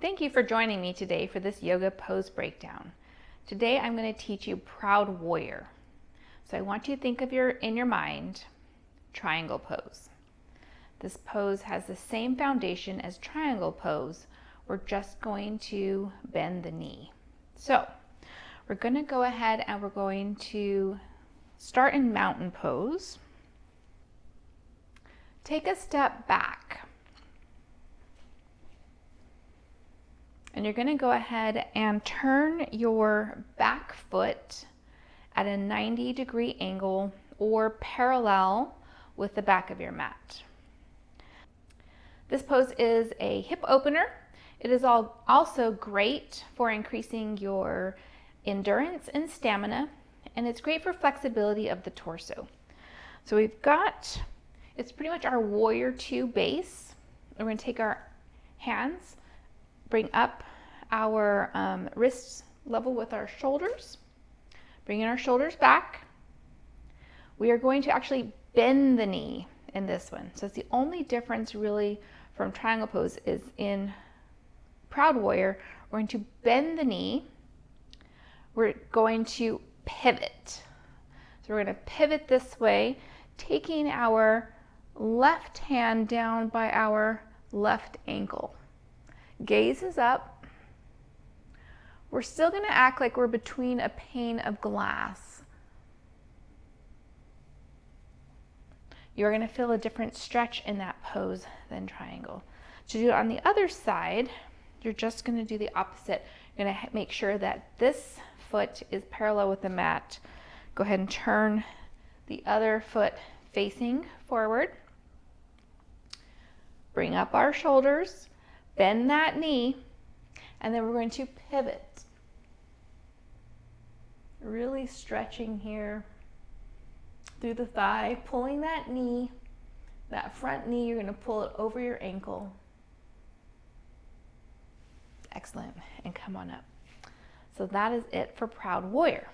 Thank you for joining me today for this yoga pose breakdown. Today I'm going to teach you Proud Warrior. So I want you to think of in your mind, triangle pose. This pose has the same foundation as triangle pose. We're just going to bend the knee. So we're going to go ahead and we're going to start in mountain pose. Take a step back. And you're going to go ahead and turn your back foot at a 90-degree angle or parallel with the back of your mat. This pose is a hip opener. It is also great for increasing your endurance and stamina, and it's great for flexibility of the torso. So it's pretty much our Warrior 2 base. We're going to take our hands, bring up our wrists level with our shoulders, bringing our shoulders back. We are going to actually bend the knee in this one. So it's the only difference really from triangle pose is in Proud Warrior, we're going to bend the knee. We're going to pivot. So we're going to pivot this way, taking our left hand down by our left ankle. Gaze is up. We're still going to act like we're between a pane of glass. You're going to feel a different stretch in that pose than triangle. To do it on the other side, you're just going to do the opposite. You're going to make sure that this foot is parallel with the mat. Go ahead and turn the other foot facing forward. Bring up our shoulders, bend that knee, and then we're going to pivot. Really stretching here through the thigh, pulling that knee, that front knee, you're going to pull it over your ankle. Excellent, and come on up. So that is it for Proud Warrior.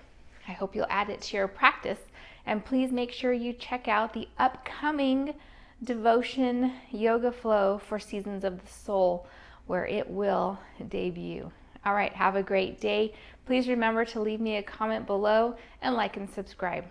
I hope you'll add it to your practice, and please make sure you check out the upcoming Devotion Yoga Flow for Seasons of the Soul, where it will debut. All right, have a great day. Please remember to leave me a comment below and like and subscribe.